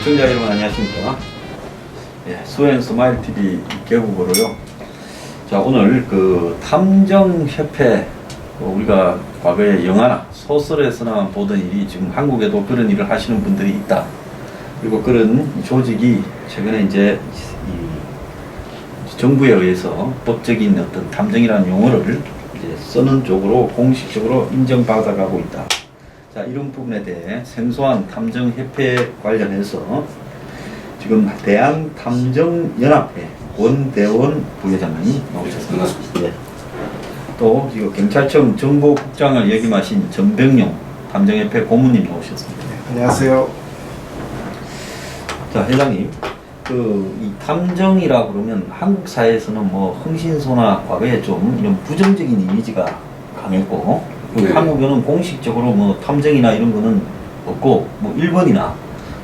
시청자 여러분 안녕하십니까. 수행 스마일 TV 개국으로요. 자, 오늘 그 탐정협회, 우리가 과거에 영화나 소설에서나 보던 일이 지금 한국에도 그런 일을 하시는 분들이 있다. 그리고 그런 조직이 최근에 이제 이 정부에 의해서 법적인 어떤 탐정이라는 용어를 이제 쓰는 쪽으로 공식적으로 인정받아가고 있다. 자, 이런 부분에 대해 생소한 탐정협회 관련해서 지금 대한탐정연합회 원대원 부회장이 나오셨습니다. 예. 또 지금 경찰청 정보국장을 역임하신 전병용 탐정협회 고문님 나오셨습니다. 안녕하세요. 자, 회장님, 이 탐정이라 그러면 한국 사회에서는 뭐 흥신소나 과거에 좀 이런 부정적인 이미지가 강했고, 네. 한국에는 공식적으로 뭐 탐정이나 이런 거는 없고, 뭐 일본이나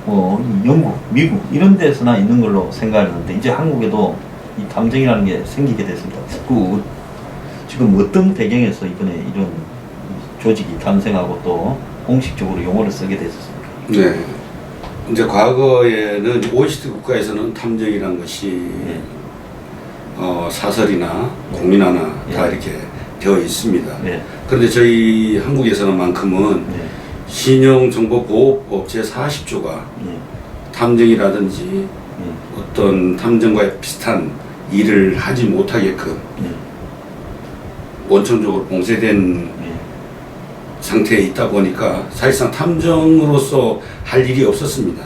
뭐 영국, 미국 이런 데서나 있는 걸로 생각했는데 이제 한국에도 이 탐정이라는 게 생기게 됐습니다. 지금 어떤 배경에서 이번에 이런 조직이 탄생하고 또 공식적으로 용어를 쓰게 됐었습니까? 네. 이제 과거에는 OECD 국가에서는 탐정이라는 것이 네. 사설이나 공민화나 다 이렇게 되어 있습니다. 네. 그런데 저희 한국에서는만큼은 네. 신용정보보호법 제40조가 탐정이라든지 어떤 탐정과 비슷한 일을 하지 못하게끔 원천적으로 봉쇄된 상태에 있다 보니까 사실상 탐정으로서 할 일이 없었습니다.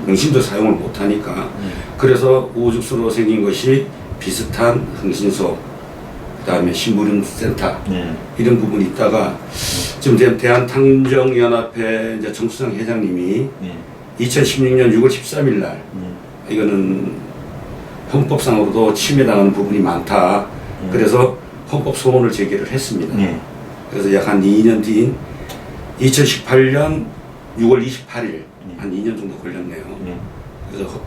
흥신도 사용을 못하니까. 그래서 우후죽순으로 생긴 것이 비슷한 흥신소, 그 다음에 신부름센터 이런 부분이 있다가 지금 대한탐정연합회 이제 정수상 회장님이 2016년 6월 13일 날 이거는 헌법상으로도 침해당하는 부분이 많다. 그래서 헌법 소원을 제기를 했습니다. 그래서 약 한 2년 뒤인 2018년 6월 28일 한 2년 정도 걸렸네요. 그래서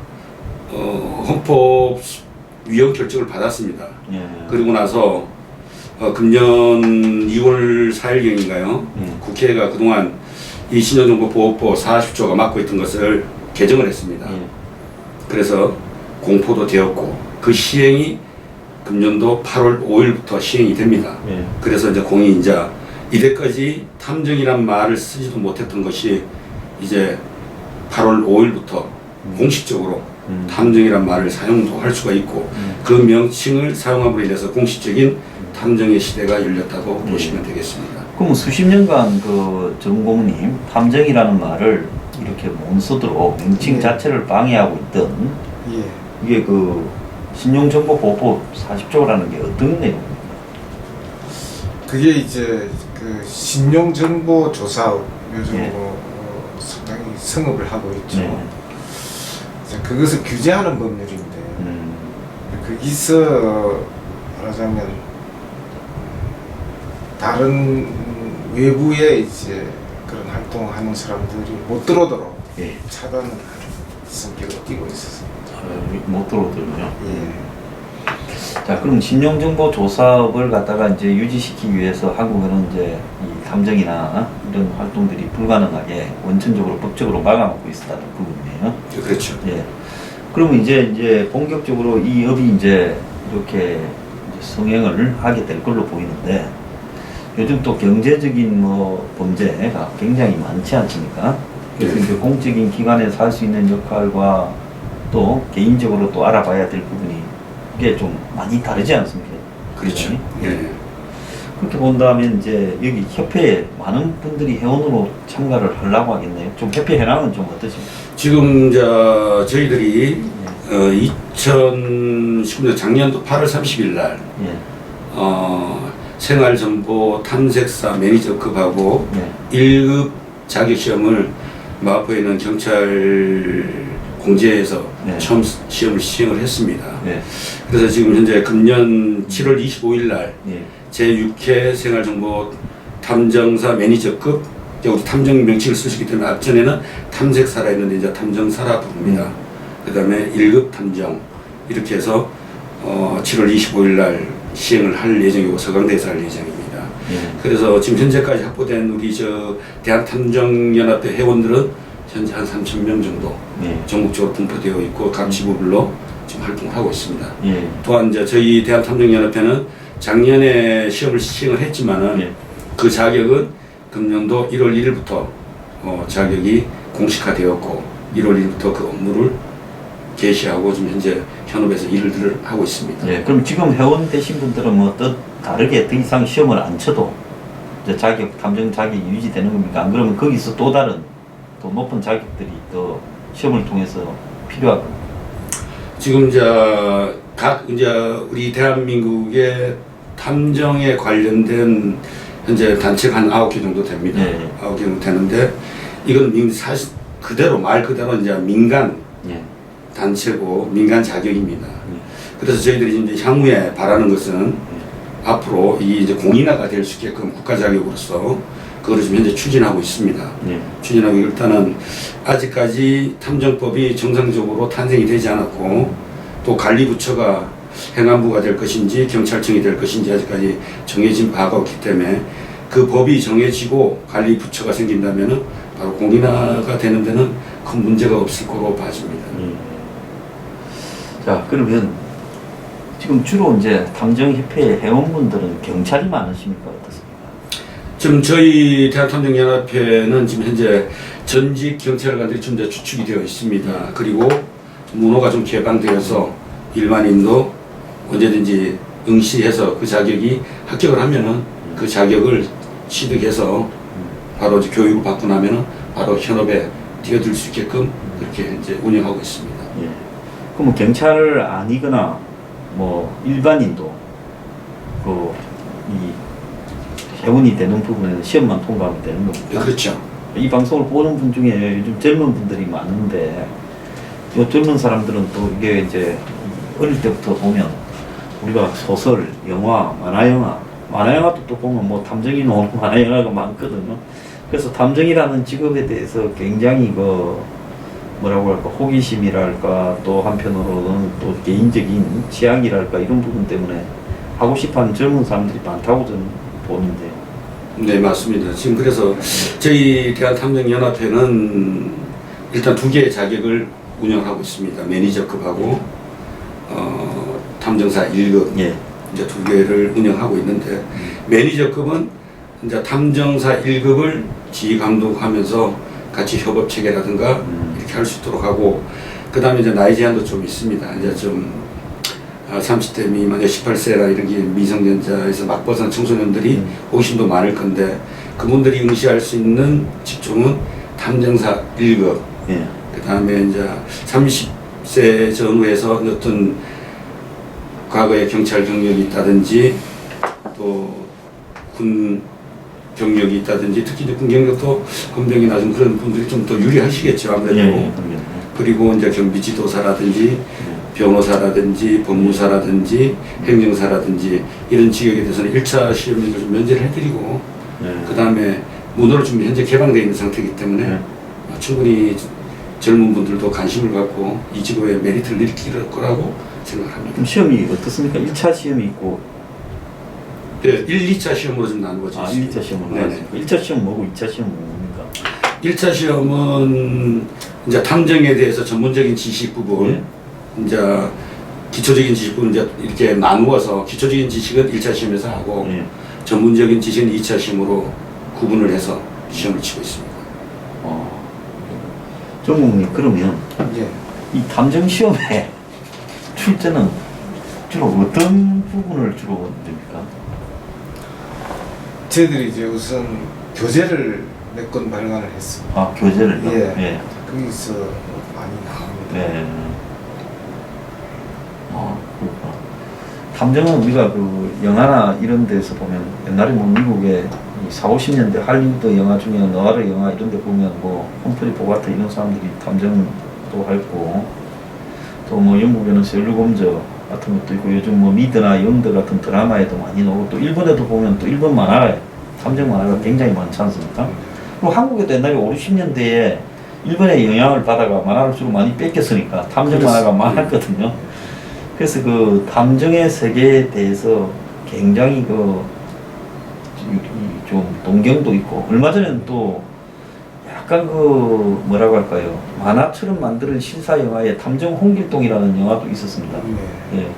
헌법 위헌 결정을 받았습니다. 그리고 나서 금년 2월 4일경인가요? 국회가 그동안 이 신용정보보호법 40조가 맡고 있던 것을 개정을 했습니다. 그래서 공포도 되었고 그 시행이 금년도 8월 5일부터 시행이 됩니다. 그래서 이제 공이 이제 이때까지 탐정이란 말을 쓰지도 못했던 것이 이제 8월 5일부터 공식적으로 탐정이란 말을 사용도 할 수가 있고 그 명칭을 사용함으로 인해서 공식적인 탐정의 시대가 열렸다고 보시면 되겠습니다. 그럼 수십 년간 그 전공님 탐정이라는 말을 이렇게 못 쓰도록 명칭 자체를 방해하고 있던 이게 그 신용정보보호법 40조라는 게 어떤 내용입니까? 그게 이제 그 신용정보조사업 요즘으로 상당히 성업을 하고 있죠. 이제 그것을 규제하는 법률인데 거기서 말하자면 다른 외부에 이제 그런 활동하는 사람들이 못 들어오도록 차단하는 성격을 띠고 있었습니다. 못 들어오더군요. 자, 그럼 신용정보조사업을 갖다가 이제 유지시키기 위해서 한국은 이제 이 탐정이나 이런 활동들이 불가능하게 원천적으로 법적으로 막아놓고 있었다는 부분이에요. 그렇죠. 예. 그러면 이제 본격적으로 이 업이 이제 이렇게 이제 성행을 하게 될 걸로 보이는데 요즘 또 경제적인 뭐 범죄가 굉장히 많지 않습니까? 그래서 이제 공적인 기관에서 할 수 있는 역할과 또 개인적으로 또 알아봐야 될 부분이 이게 좀 많이 다르지 않습니까? 그렇죠. 그렇게 본다면 이제 여기 협회에 많은 분들이 회원으로 참가를 하려고 하겠네요. 좀 협회 현황은 좀 어떠십니까? 지금 저희들이 2019년 작년도 8월 30일 날 생활정보 탐색사 매니저급하고 1급 자격시험을 마포에 있는 경찰 공제에서 처음 시험을 시행을 했습니다. 그래서 지금 현재 금년 7월 25일 날 제6회 생활정보 탐정사 매니저급, 우리 탐정 명칭을 쓰시기 때문에 앞전에는 탐색사라 했는데 이제 탐정사라 부릅니다. 그 다음에 1급 탐정 이렇게 해서 7월 25일 날 시행을 할 예정이고 서강대에서 할 예정입니다. 그래서 지금 현재까지 확보된 우리 대한탐정연합회 회원들은 현재 한 3,000명 정도 예. 전국적으로 분포되어 있고 각 지부별로 지금 활동을 하고 있습니다. 예. 또한 이제 저희 대한탐정연합회는 작년에 시험을 시행을 했지만은 예. 그 자격은 금년도 1월 1일부터 자격이 공식화되었고 1월 1일부터 그 업무를 개시하고 지금 현재 현업에서 일을 하고 있습니다. 예. 그럼 지금 회원 되신 분들은 뭐 또 다르게 더 이상 시험을 안 쳐도 이제 탐정 자격이 유지되는 겁니까? 안 그러면 거기서 또 다른 더 높은 자격들이 또 시험을 통해서 필요하고. 지금 이제 우리 대한민국의 탐정에 관련된 현재 단체가 한 9개 정도 됩니다. 예. 9개 정도 되는데 이건 사실 말 그대로 이제 민간 예. 단체고 민간 자격입니다. 그래서 저희들이 이제 향후에 바라는 것은 앞으로 이 이제 공인화가 될 수 있게끔 국가 자격으로서 그거를 지금 현재 추진하고 있습니다. 예. 추진하고 일단은 아직까지 탐정법이 정상적으로 탄생이 되지 않았고 또 관리부처가 행안부가 될 것인지 경찰청이 될 것인지 아직까지 정해진 바가 없기 때문에 그 법이 정해지고 관리부처가 생긴다면은 바로 공인화가 되는 데는 큰 문제가 없을 거로 봐집니다. 자, 그러면 지금 주로 이제 탐정협회 회원분들은 경찰이 많으십니까? 어떻습니까? 지금 저희 대한탐정연합회는 지금 현재 전직 경찰관들이 좀 더 주축이 되어 있습니다. 그리고 문호가 좀 개방되어서 일반인도 언제든지 응시해서 그 자격이 합격을 하면은 그 자격을 취득해서 바로 이제 교육을 받고 나면은 바로 현업에 뛰어들 수 있게끔 그렇게 이제 운영하고 있습니다. 예. 그럼 경찰을 아니거나 뭐 일반인도 이 회원이 되는 부분에는 시험만 통과하면 되는 겁니다. 그렇죠. 이 방송을 보는 분 중에 요즘 젊은 분들이 많은데 이 젊은 사람들은 또 이게 이제 어릴 때부터 보면 우리가 소설, 영화, 만화영화도 또 보면 뭐 탐정이 나오는 만화영화가 많거든요. 그래서 탐정이라는 직업에 대해서 굉장히 뭐라고 할까 호기심이랄까 또 한편으로는 또 개인적인 취향이랄까 이런 부분 때문에 하고 싶어하는 젊은 사람들이 많다고 저는 보는데요. 네, 맞습니다. 지금 그래서 저희 대한탐정연합회는 일단 2개의 자격을 운영하고 있습니다. 매니저급하고 탐정사 1급 예. 이제 2개를 운영하고 있는데 매니저급은 이제 탐정사 1급을 지휘감독하면서 같이 협업 체계라든가 이렇게 할 수 있도록 하고 그 다음에 이제 나이 제한도 좀 있습니다. 이제 좀 30대 미만, 18세라 이런 게 미성년자에서 막 벗어난 청소년들이 호기심도 많을 건데 그분들이 응시할 수 있는 직종은 탐정사 1급. 예. 그 다음에 이제 30세 전후에서 어떤 과거에 경찰 경력이 있다든지 또 군 경력이 있다든지 특히 이제 군 경력도 검증이 낮은 그런 분들이 좀 더 유리하시겠죠 아무래도. 예. 그리고 이제 경비지도사라든지 변호사라든지 법무사라든지 행정사라든지 이런 직역에 대해서는 1차 시험을 좀 면제를 해드리고 예. 그 다음에 문호로 좀 현재 개방되어 있는 상태이기 때문에 예. 충분히 젊은 분들도 관심을 갖고 이 직업의 메리트를 느낄 거라고 생각합니다. 그럼 시험이 어떻습니까? 1차 시험이 있고 네, 1, 2차 시험으로 좀 나누어져 있습니다. 1차 시험은 네네. 1차 시험 뭐고 2차 시험은 뭡니까? 1차 시험은 이제 탐정에 대해서 전문적인 지식 부분, 예. 이제 기초적인 지식 부분 이제 이렇게 나누어서 기초적인 지식은 1차 시험에서 하고 예. 전문적인 지식은 2차 시험으로 구분을 해서 시험을 치고 있습니다. 정국님 그러면 예. 이 탐정 시험에 출제는 주로 어떤 부분을 주로 됩니까? 저희들이 이제 우선 교재를 몇 권 발간을 했습니다. 아 교재를 예. 거기서 많이 나옵니다. 네. 그렇구나. 탐정은 우리가 그 영화나 이런 데서 보면 옛날에 뭐 미국의 40, 50년대 할리우드 영화 중에 너아르 영화 이런 데 보면 뭐 험프리 보가트 이런 사람들이 탐정도 했고 또 뭐 영국에는 셜록 홈즈 같은 것도 있고 요즘 뭐 미드나 영드 같은 드라마에도 많이 나오고 또 일본에도 보면 또 일본 만화가 탐정 만화가 굉장히 많지 않습니까? 그리고 한국에도 옛날에 5, 60년대에 일본의 영향을 받아가 만화를 주로 많이 뺏겼으니까 탐정 만화가 많았거든요. 그래서 그 탐정의 세계에 대해서 굉장히 좀 동경도 있고 얼마 전에는 또 약간 그 뭐라고 할까요? 만화처럼 만드는 실사 영화에 탐정 홍길동이라는 영화도 있었습니다. 네. 예.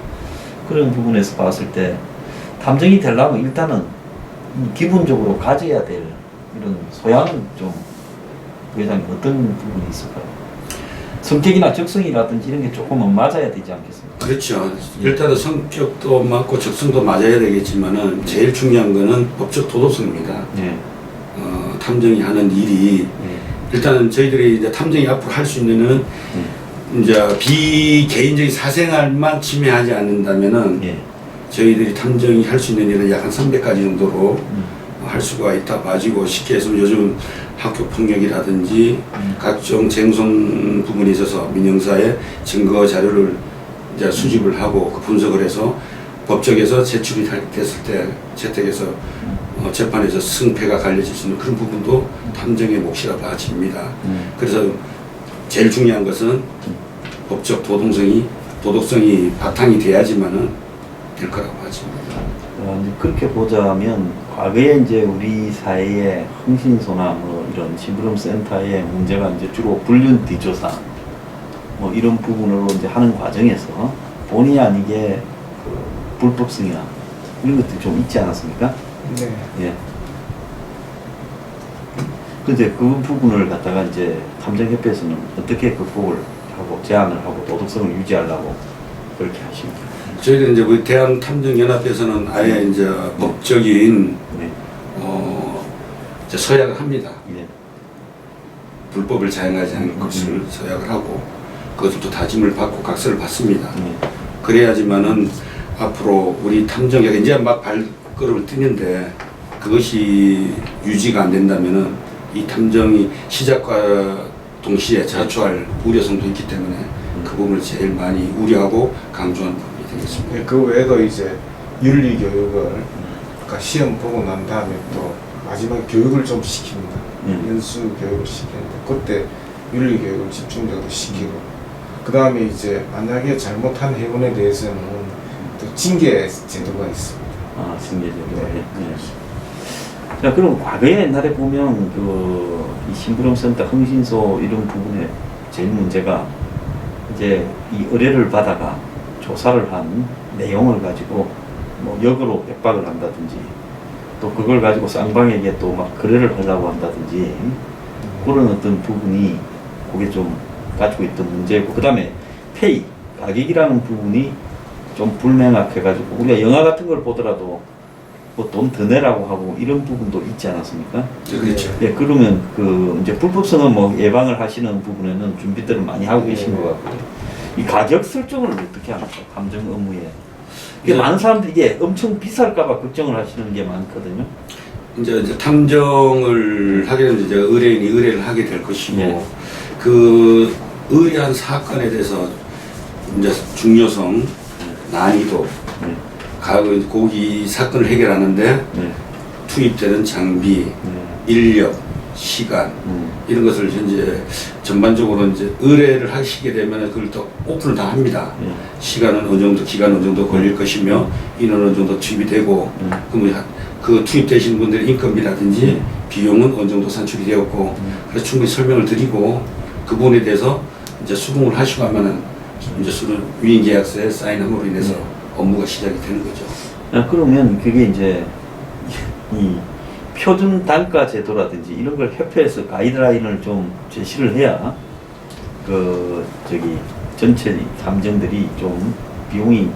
그런 부분에서 봤을 때 탐정이 되려면 일단은 기본적으로 가져야 될 이런 소양은 좀 회장님 어떤 부분이 있을까요? 성격이나 적성이라든지 이런 게 조금은 맞아야 되지 않겠습니까? 그렇죠. 일단은 성격도 맞고 적성도 맞아야 되겠지만은 제일 중요한 거는 법적 도덕성입니다. 예. 탐정이 하는 일이 예. 일단은 저희들이 이제 탐정이 앞으로 할 수 있는 이제 비개인적인 사생활만 침해하지 않는다면은 예. 저희들이 탐정이 할 수 있는 일은 약 한 300가지 정도로 할 수가 있다 봐지고 쉽게 해서 요즘 학교 폭력이라든지 각종 쟁송 부분에 있어서 민형사의 증거 자료를 이제 수집을 하고 그 분석을 해서 법정에서 제출이 됐을 때 채택해서 재판에서 승패가 갈려질 수 있는 그런 부분도 탐정의 몫이라 봐집니다. 그래서 제일 중요한 것은 법적 도덕성이 바탕이 돼야지만은 될 거라고 봐집니다. 이제 그렇게 보자면 과거에 이제 우리 사회의 흥신소나 뭐 이런 심부름 센터의 문제가 이제 주로 불륜 뒷조사 뭐 이런 부분으로 이제 하는 과정에서 본의 아니게 그 불법성이나 이런 것들이 좀 있지 않았습니까? 네. 예. 근데 그 부분을 갖다가 이제 탐정협회에서는 어떻게 극복을 하고 제한을 하고 도덕성을 유지하려고 그렇게 하십니까? 저희들 이제 우리 대한탐정연합에서는 아예 이제 법적인 네. 이제 서약을 합니다. 예. 불법을 자행하지 않을 것을 서약을 하고 그것을 또 다짐을 받고 각서를 받습니다. 예. 그래야지만은 앞으로 우리 탐정이 이제 막 발걸음을 뛰는데 그것이 유지가 안 된다면은 이 탐정이 시작과 동시에 자초할 우려성도 있기 때문에 그 부분을 제일 많이 우려하고 강조한 부분이 되겠습니다. 네, 그 외에도 이제 윤리 교육을 그러니까 시험 보고 난 다음에 또 마지막 교육을 좀 시킵니다. 연수 교육을 시키는데 그때 윤리 교육을 집중적으로 시키고 그 다음에 이제 만약에 잘못한 행운에 대해서는 또 징계 제도가 있습니다. 아, 징계제도. 네. 네. 자, 그럼 과거에 옛날에 보면 이 심부름센터 흥신소 이런 부분에 제일 문제가 이제 이 의뢰를 받아가 조사를 한 내용을 가지고 뭐 역으로 협박을 한다든지 또 그걸 가지고 쌍방에게 또 막 거래를 하려고 한다든지 그런 어떤 부분이 그게 좀 가지고 있던 문제고 그 다음에 페이, 가격이라는 부분이 좀 불명확해가지고 우리가 영화 같은 걸 보더라도 뭐 돈 더 내라고 하고 이런 부분도 있지 않았습니까? 그렇죠. 예, 그러면 그 이제 불법성은 뭐 예방을 하시는 부분에는 준비들을 많이 하고 계신 것 같고요. 이 가격 설정을 어떻게 합니까? 감정 업무에. 이게 네. 많은 사람들이 이게 엄청 비쌀까봐 걱정을 하시는 게 많거든요. 이제 탐정을 하게 되면 이제 의뢰인이 의뢰를 하게 될 것이고 네. 그 의뢰한 사건에 대해서 이제 중요성, 난이도, 네. 고기 사건을 해결하는데 네. 투입되는 장비, 네. 인력, 시간 이런 것을 현재 전반적으로 이제 의뢰를 하시게 되면 그걸 또 오픈을 다 합니다. 네. 시간은 어느 정도, 기간 어느 정도 걸릴 것이며 인원 어느 정도 투입이 되고 그러면 그 투입되신 분들의 인건비라든지 비용은 어느 정도 산출이 되었고 그래서 충분히 설명을 드리고 그 부분에 대해서 이제 수긍을 하시고 하면은 이제 위임 계약서에 사인함으로 인해서 업무가 시작이 되는 거죠. 아, 그러면 그게 이제 이 표준 단가 제도라든지 이런 걸 협회에서 가이드라인을 좀 제시를 해야 그 저기 전체 탐정들이 좀 비용이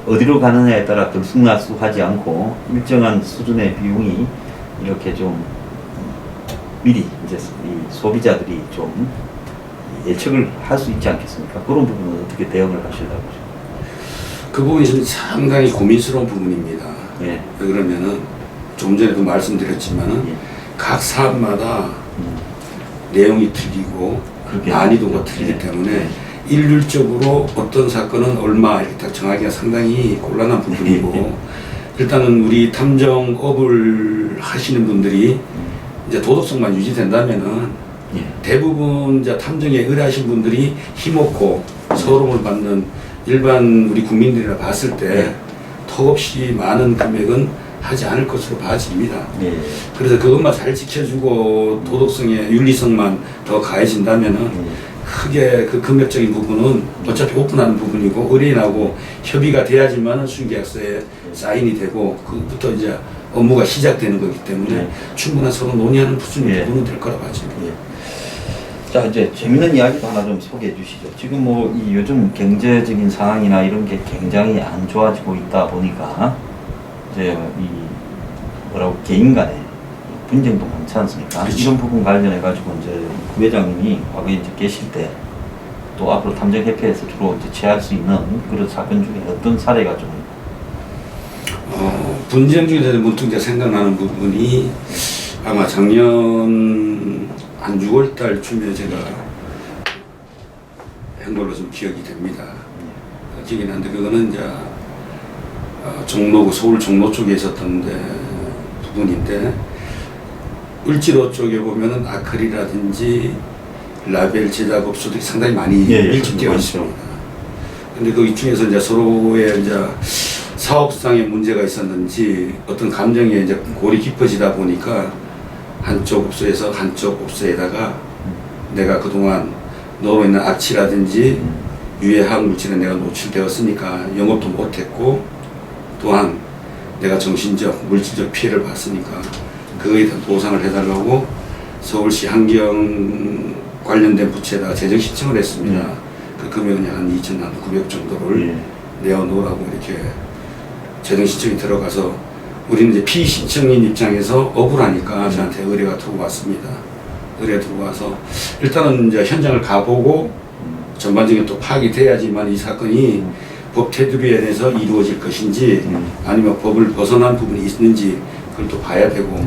어디로 가느냐에 따라 들쑥날쑥하지 않고 일정한 수준의 비용이 이렇게 좀 미리 이제 이 소비자들이 좀 예측을 할 수 있지 않겠습니까? 그런 부분은 어떻게 대응을 하시려고? 그 부분이 좀 상당히 고민스러운 부분입니다. 예. 왜 그러면은 좀 전에도 말씀드렸지만은 예. 각 사업마다 내용이 틀리고 그렇게 난이도가 예. 틀리기 때문에 예. 일률적으로 어떤 사건은 얼마 이렇게 딱 정하기가 상당히 곤란한 부분이고 일단은 우리 탐정업을 하시는 분들이 이제 도덕성만 유지된다면은 예. 대부분 이제 탐정에 의뢰하신 분들이 힘없고 서름을 받는 일반 우리 국민들이라 봤을 때 턱없이 많은 금액은 하지 않을 것으로 봐집니다. 예. 그래서 그것만 잘 지켜주고 도덕성의 윤리성만 더 가해진다면은 크게 그 금액적인 부분은 어차피 오픈하는 부분이고 의뢰인하고 협의가 돼야지만 수의계약서에 사인이 되고 그부터 이제 업무가 시작되는 거기 때문에 충분한 서로 논의하는 수준의 부분은 될 거라 봐집니다. 자, 이제 재밌는 이야기도 하나 좀 소개해 주시죠. 지금 뭐 이 요즘 경제적인 상황이나 이런 게 굉장히 안 좋아지고 있다 보니까 이제 이 뭐라고 개인 간에 분쟁도 많지 않습니까? 그렇죠. 이런 부분 관련해 가지고 이제 부회장님이 과거에 이제 계실 때 또 앞으로 탐정협회에서 주로 이제 취할 수 있는 그런 사건 중에 어떤 사례가 좀 분쟁 중에 문득 이제 생각나는 부분이 아마 작년 한 6월 달쯤에 제가 한 걸로 좀 기억이 됩니다. 기억이 나는데 그거는 이제 종로, 서울 종로 쪽에 있었던 부분인데 을지로 쪽에 보면은 아크릴이라든지 라벨 제작업소들이 상당히 많이 밀집되어 있습니다. 근데 그 중에서 이제 서로의 이제 사업상의 문제가 있었는지 어떤 감정이 이제 골이 깊어지다 보니까 한쪽 업소에서 한쪽 업소에다가 내가 그동안 넣어 있는 악취라든지 유해화학 물질에 내가 노출되었으니까 영업도 못했고 또한 내가 정신적, 물질적 피해를 봤으니까 그거에 대한 보상을 해달라고 서울시 환경 관련된 부처에다가 재정 신청을 했습니다. 그 금액은 약 한 2,900 정도를 내어놓으라고 이렇게 재정 신청이 들어가서 우리는 이제 피신청인 입장에서 억울하니까 저한테 의뢰가 들어왔습니다. 의뢰가 들어와서 일단은 이제 현장을 가보고 전반적인 또 파악이 돼야지만 이 사건이 법 테두리 안에서 이루어질 것인지 아니면 법을 벗어난 부분이 있는지 그걸 또 봐야 되고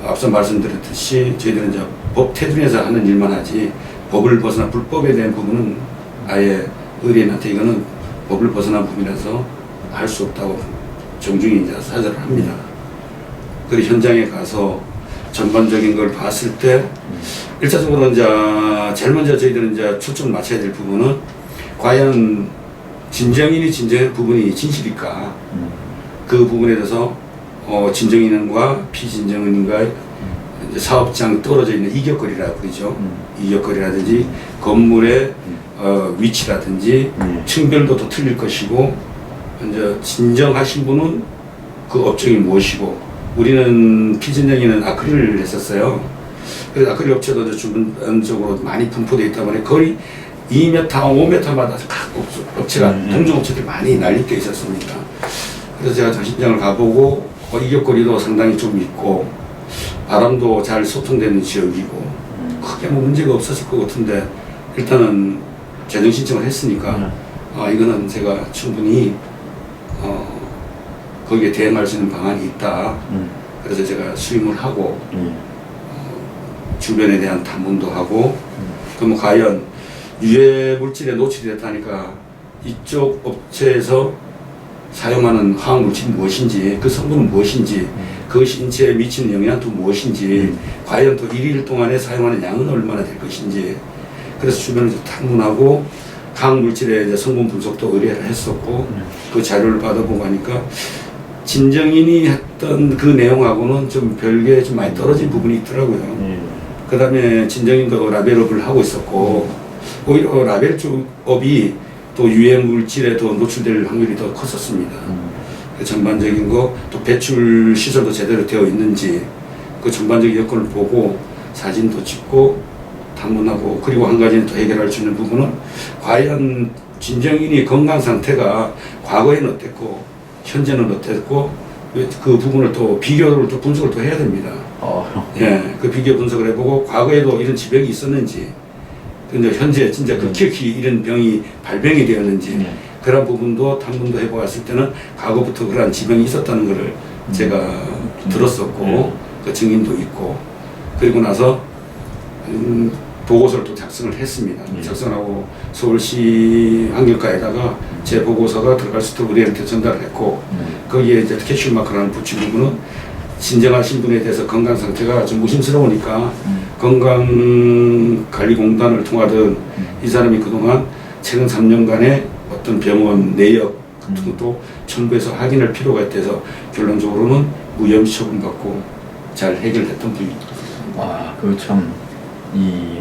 앞서 말씀드렸듯이 저희들은 이제 법 테두리에서 하는 일만 하지 법을 벗어난 불법에 대한 부분은 아예 의뢰인한테 이거는 법을 벗어난 부분이라서 할 수 없다고 정중히 이제 사절을 합니다. 그리고 현장에 가서 전반적인 걸 봤을 때 일차적으로 이제 제일 먼저 저희들은 이제 초점을 맞춰야 될 부분은 과연 진정인이 진정한 부분이 진실일까? 그 부분에 대해서 진정인과 피진정인과의 이제 사업장 떨어져 있는 이격거리라고 그러죠. 이격거리라든지 건물의 위치라든지 층별도 또 틀릴 것이고 이제 진정하신 분은 그 업종이 무엇이고 우리는 피진정인은 아크릴을 했었어요. 그래서 아크릴 업체도 주변적으로 많이 분포되어 있다 보니 거의 2m, 5m마다 각 업체가 동종업체들이 많이 난립되어 있었습니다. 그래서 제가 현장을 가보고 이격거리도 상당히 좀 있고 바람도 잘 소통되는 지역이고 크게 뭐 문제가 없었을 것 같은데 일단은 재정 신청을 했으니까 이거는 제가 충분히 거기에 대응할 수 있는 방안이 있다. 그래서 제가 수임을 하고 주변에 대한 탐문도 하고 그러면 과연 유해 물질에 노출이 됐다니까 이쪽 업체에서 사용하는 화학 물질이 무엇인지 그 성분은 무엇인지 그것이 인체에 미치는 영향도 무엇인지 과연 또 1일 동안에 사용하는 양은 얼마나 될 것인지 그래서 주변을 탐문하고 화학 물질의 이제 성분 분석도 의뢰를 했었고 그 자료를 받아보고 하니까 진정인이 했던 그 내용하고는 좀 별개 좀 많이 떨어진 부분이 있더라고요. 그 다음에 진정인도 라벨업을 하고 있었고 오히려 라벨 쪽업이 또 유해 물질에 더 노출될 확률이 더 컸었습니다. 그 전반적인 거 또 배출 시설도 제대로 되어 있는지 그 전반적인 여건을 보고 사진도 찍고 탐문하고 그리고 한 가지는 더 해결할 수 있는 부분은 과연 진정인이 건강 상태가 과거에는 어땠고 현재는 어땠고 그 부분을 또 비교를 또 분석을 또 해야 됩니다. 예, 그 비교 분석을 해보고 과거에도 이런 질병이 있었는지 근데 현재 진짜 급격히 이런 병이 발병이 되었는지 그런 부분도 탐문도 해보았을 때는 과거부터 그러한 지병이 있었다는 것을 제가 들었었고 그 증인도 있고 그리고 나서 보고서를 또 작성을 했습니다. 작성하고 서울시 환경과에다가 제 보고서가 들어갈 수 있도록 우리한테 전달을 했고 거기에 이제 캐슈마크라는 붙인 부분은 진정하신 분에 대해서 건강 상태가 좀 의심스러우니까 건강관리공단을 통하든 이 사람이 그동안 최근 3년간의 어떤 병원 내역 같은 것도 첨부해서 확인할 필요가 있대서 결론적으로는 무혐의 처분받고 잘 해결됐던 분입니다. 아, 그 참 이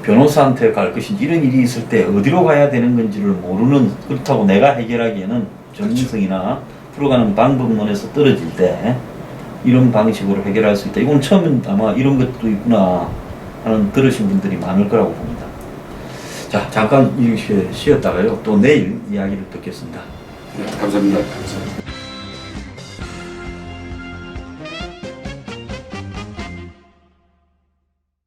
변호사한테 갈 것인지 이런 일이 있을 때 어디로 가야 되는 건지를 모르는, 그렇다고 내가 해결하기에는 전문성이나 풀어가는 방법론에서 떨어질 때 이런 방식으로 해결할 수 있다. 이건 처음 아마 이런 것도 있구나 하는 들으신 분들이 많을 거라고 봅니다. 자, 잠깐 이렇게 쉬었다가요. 또 내일 이야기를 듣겠습니다. 네, 감사합니다. 감사합니다.